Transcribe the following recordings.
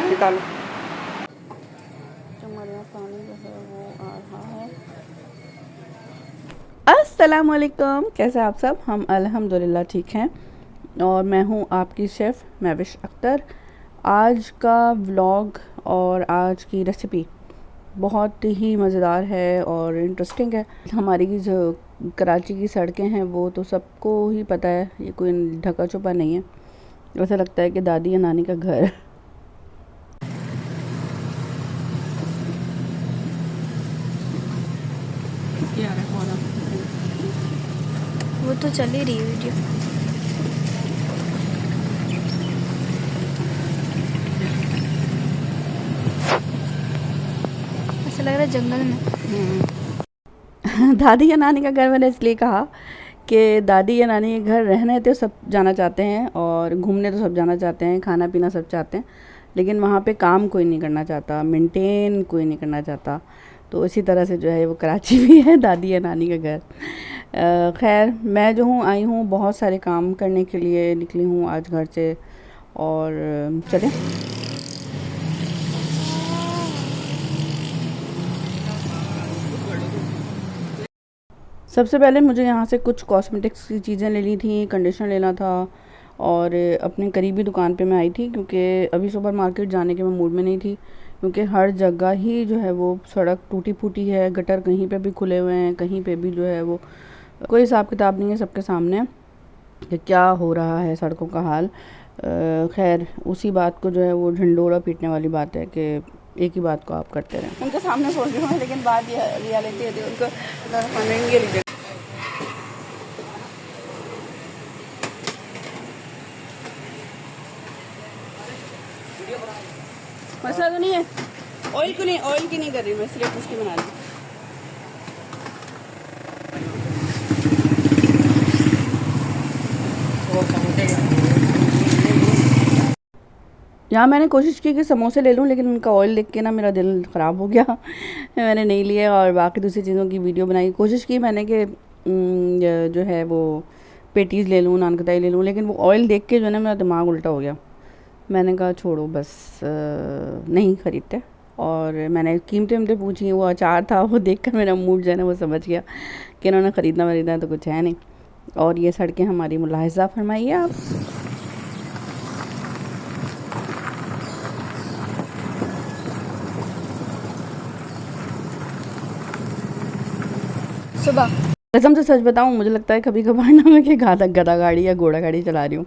निकालो। हमारे यहाँ पानी जो है वो आ रहा है। अस्सलाम वालेकुम, कैसे आप सब? हम अल्हम्दुलिल्लाह ठीक हैं और मैं हूँ आपकी शेफ़ महविश अख्तर। आज का व्लॉग और आज की रेसिपी बहुत ही मज़ेदार है और इंटरेस्टिंग है। हमारी जो कराची की सड़कें हैं वो तो सबको ही पता है, ये कोई ढका छुपा नहीं है। ऐसा लगता है कि दादी या नानी का घर। वो तो चल ही रही है वीडियो। ऐसा लग रहा है जंगल में। दादी या नानी का घर मैंने इसलिए कहा कि दादी या नानी के घर रहने तो सब जाना चाहते हैं और घूमने तो सब जाना चाहते हैं, खाना पीना सब चाहते हैं, लेकिन वहाँ पे काम कोई नहीं करना चाहता, मेंटेन कोई नहीं करना चाहता। तो इसी तरह से जो है वो कराची भी है दादी या नानी का घर। खैर मैं जो हूँ आई हूँ बहुत सारे काम करने के लिए, निकली हूँ आज घर से और चलें। सबसे पहले मुझे यहाँ से कुछ कॉस्मेटिक्स की चीज़ें लेनी थी, कंडीशनर लेना था और अपने करीबी दुकान पे मैं आई थी क्योंकि अभी सुपर मार्केट जाने के मैं मूड में नहीं थी, क्योंकि हर जगह ही जो है वो सड़क टूटी फूटी है, गटर कहीं पे भी खुले हुए हैं, कहीं पे भी जो है वो कोई हिसाब किताब नहीं है सबके सामने कि क्या हो रहा है सड़कों का हाल। खैर उसी बात को जो है वो ढिंडोरा पीटने वाली बात है कि एक ही बात को आप करते रहें। उनके सामने बोल रही हूँ लेकिन बात ये रियलिटी है उनको मानेंगे। मसला तो नहीं है, ऑयल की नहीं कर रही मैं, इसलिए उसकी बना रही। यहाँ मैंने कोशिश की कि समोसे ले लूँ, लेकिन उनका ऑयल देख के ना मेरा दिल ख़राब हो गया। मैंने नहीं लिया और बाकी दूसरी चीज़ों की वीडियो बनाई। कोशिश की मैंने कि जो है वो पेटीज़ ले लूँ, नान खटाई ले लूँ, लेकिन वो ऑयल देख के जो है ना मेरा दिमाग उल्टा हो गया। मैंने कहा छोड़ो बस, नहीं ख़रीदते। और मैंने कीमतें पूछी, वो अचार था वो देखकर मेरा मूड जो है ना वो समझ गया कि इन्होंने ख़रीदना तो कुछ है नहीं। और ये सड़कें हमारी मुलाहिज़ा फरमाइए आप। सुबह कसम से सच बताऊं, मुझे लगता है कभी कभार ना मैं कि गधा गाड़ी या घोड़ा गाड़ी चला रही हूँ।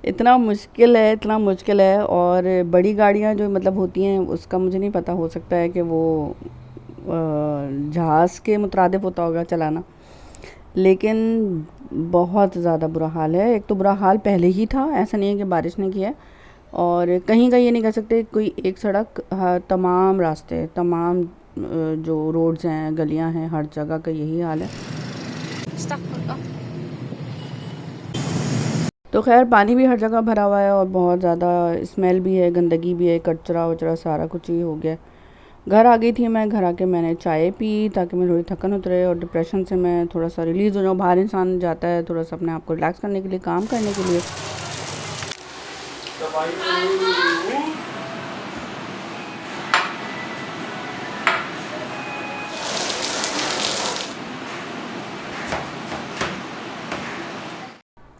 इतना मुश्किल है और बड़ी गाड़ियाँ जो मतलब होती हैं उसका मुझे नहीं पता, हो सकता है कि वो जहाज़ के मुतरादिफ होता होगा चलाना, लेकिन बहुत ज़्यादा बुरा हाल है। एक तो बुरा हाल पहले ही था, ऐसा नहीं है कि बारिश ने किया है, और कहीं का ये नहीं कह सकते कोई एक सड़क, तमाम रास्ते, तमाम जो रोड्स हैं, गलियां हैं, हर जगह का यही हाल है। तो खैर पानी भी हर जगह भरा हुआ है और बहुत ज़्यादा स्मेल भी है, गंदगी भी है, कचरा वचरा सारा कुछ ही हो गया। घर आ गई थी मैं, घर आके मैंने चाय पी ताकि मैं थोड़ी थकन उतरे और डिप्रेशन से मैं थोड़ा सा रिलीज़ हो जाऊँ। बाहर इंसान जाता है थोड़ा सा अपने आप को रिलैक्स करने के लिए, काम करने के लिए।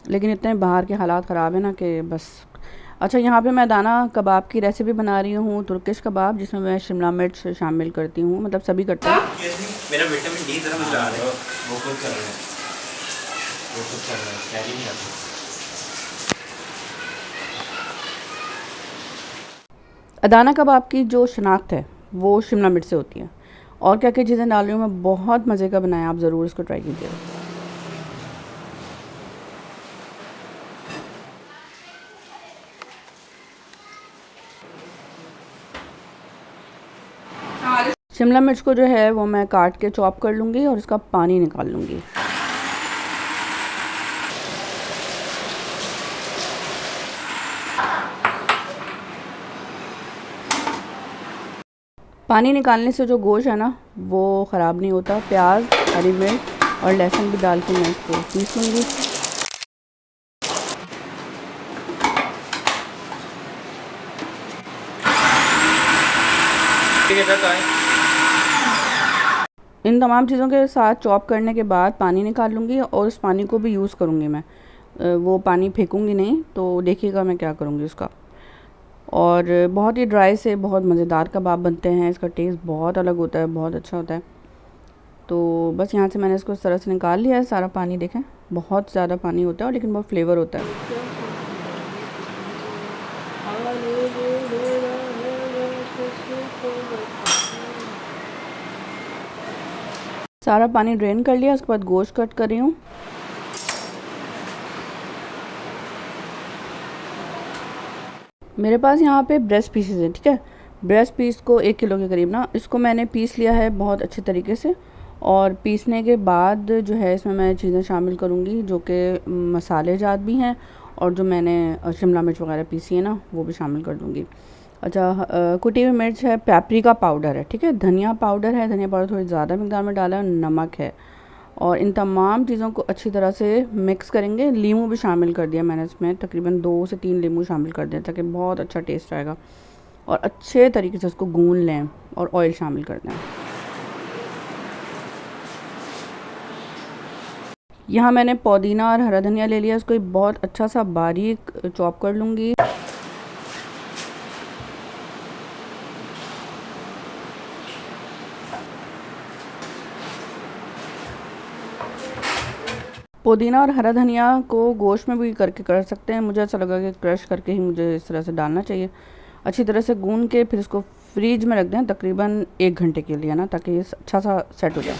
लेकिन इतने बाहर के हालात ख़राब है ना कि बस। अच्छा, यहाँ पे मैं दाना कबाब की रेसिपी बना रही हूँ, तुर्किश कबाब, जिसमें मैं शिमला मिर्च शामिल करती हूँ, मतलब सभी करते हैं। मेरा विटामिन डी ज़रा मुझे आ रहा है, वो खुद कर रहे हैं, वो खुद कर रहे हैं, कैरी नहीं करते। अदाना कबाब की जो शनाख्त है वो शिमला मिर्च से होती है। और क्या क्या चीज़ें डाल रही हूँ मैं, बहुत मज़े का बनाया, आप ज़रूर इसको ट्राई कीजिएगा। शिमला मिर्च को जो है वो मैं काट के चॉप कर लूँगी और इसका पानी निकाल लूँगी। पानी निकालने से जो गोश्त है ना वो ख़राब नहीं होता। प्याज, हरी मिर्च और लहसुन भी डाल के मैं इसको पीस लूँगी। ठीक है तक आए। इन तमाम चीज़ों के साथ चॉप करने के बाद पानी निकाल लूँगी और उस पानी को भी यूज़ करूँगी मैं। वो पानी फेंकूँगी नहीं, तो देखिएगा मैं क्या करूँगी उसका। और बहुत ही ड्राई से बहुत मज़ेदार कबाब बनते हैं, इसका टेस्ट बहुत अलग होता है, बहुत अच्छा होता है। तो बस यहाँ से मैंने इसको इस तरह से निकाल लिया है सारा पानी। देखें बहुत ज़्यादा पानी होता है और लेकिन बहुत फ्लेवर होता है। सारा पानी ड्रेन कर लिया, उसके बाद गोश्त कट कर रही हूँ। मेरे पास यहाँ पे ब्रेस्ट पीसेस हैं, ठीक है। ब्रेस्ट पीस को 1 किलो के करीब ना, इसको मैंने पीस लिया है बहुत अच्छे तरीके से। और पीसने के बाद जो है इसमें मैं चीज़ें शामिल करूँगी जो कि मसाले जात भी हैं, और जो मैंने शिमला मिर्च वगैरह पीसी है ना वो भी शामिल कर दूँगी। अच्छा, कुटी हुई मिर्च है, पेपरिका पाउडर है, ठीक है, धनिया पाउडर है, धनिया पाउडर थोड़ी ज़्यादा मिकदार में डाला है, नमक है। और इन तमाम चीज़ों को अच्छी तरह से मिक्स करेंगे। लीमू भी शामिल कर दिया मैंने इसमें, तकरीबन 2 से 3 लीमू शामिल कर दिया ताकि बहुत अच्छा टेस्ट आएगा। और अच्छे तरीके से उसको गूँध लें और ऑयल शामिल कर दें। यहाँ मैंने पुदीना और हरा धनिया ले लिया, इसको बहुत अच्छा सा बारीक चॉप कर लूँगी। पुदीना और हरा धनिया को गोश्त में भी करके कर सकते हैं, मुझे ऐसा लगा कि क्रश करके ही मुझे इस तरह से डालना चाहिए। अच्छी तरह से गूँध के फिर इसको फ्रीज में रख दें तकरीबन 1 घंटे के लिए ना, ताकि ये अच्छा सा सेट हो जाए।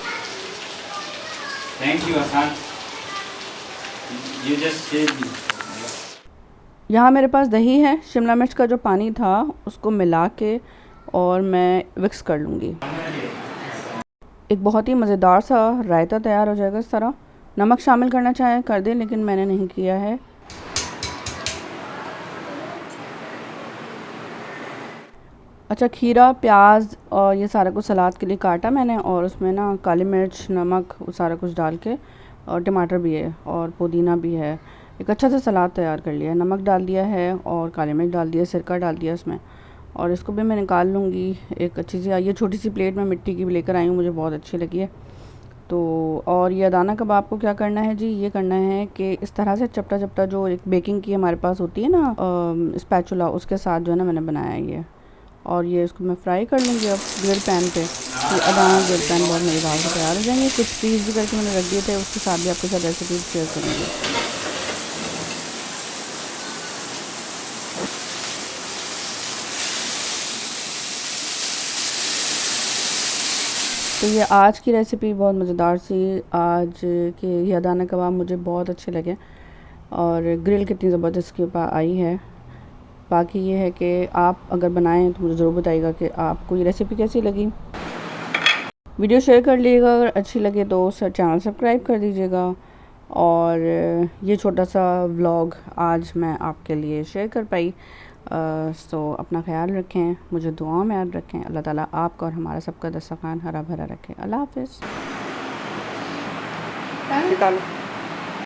थैंक यू आसान। यू जस्ट यहाँ मेरे पास दही है, शिमला मिर्च का जो पानी था उसको मिला के और मैं मिक्स कर लूँगी। एक बहुत ही मज़ेदार सा रायता तैयार हो जाएगा इस तरह। नमक शामिल करना चाहें कर दें, लेकिन मैंने नहीं किया है। अच्छा, खीरा, प्याज और ये सारा कुछ सलाद के लिए काटा मैंने, और उसमें ना काली मिर्च, नमक, वो सारा कुछ डाल के, और टमाटर भी है और पुदीना भी है। एक अच्छा सा सलाद तैयार कर लिया है। नमक डाल दिया है और काली मिर्च डाल दिया, सिरका डाल दिया इसमें। और इसको भी मैं निकाल लूँगी एक अच्छी सी, ये छोटी सी प्लेट में मिट्टी की भी लेकर आई हूँ, मुझे बहुत अच्छी लगी है। तो और ये अदाना कबाब को क्या करना है जी, ये करना है कि इस तरह से चपटा चपटा, जो एक बेकिंग की हमारे पास होती है ना स्पैचुला, उसके साथ जो है ना मैंने बनाया है ये। और ये इसको मैं फ्राई कर लूँगी अब ग्रिल पैन पे। तो अदाना ग्रिल पैन बहुत मज़ेदार से तैयार हो जाएंगे। कुछ पीस भी करके मैंने रख दिए थे, उसके साथ भी आपके साथ रेसिपी शेयर करूँगी। तो ये आज की रेसिपी बहुत मज़ेदार सी, आज के ये अदाना कबाब मुझे बहुत अच्छे लगे, और ग्रिल कितनी ज़बरदस्त के ऊपर आई है। बाकी ये है कि आप अगर बनाएं तो मुझे ज़रूर बताइएगा कि आपको ये रेसिपी कैसी लगी। वीडियो शेयर कर लीजिएगा, अगर अच्छी लगे तो चैनल सब्सक्राइब कर दीजिएगा। और ये छोटा सा व्लॉग आज मैं आपके लिए शेयर कर पाई। सो अपना ख्याल रखें, मुझे दुआओं में याद रखें। अल्लाह ताला आपका और हमारा सबका दस्तरखान हरा भरा रखे। अल्लाह हाफ़िज़।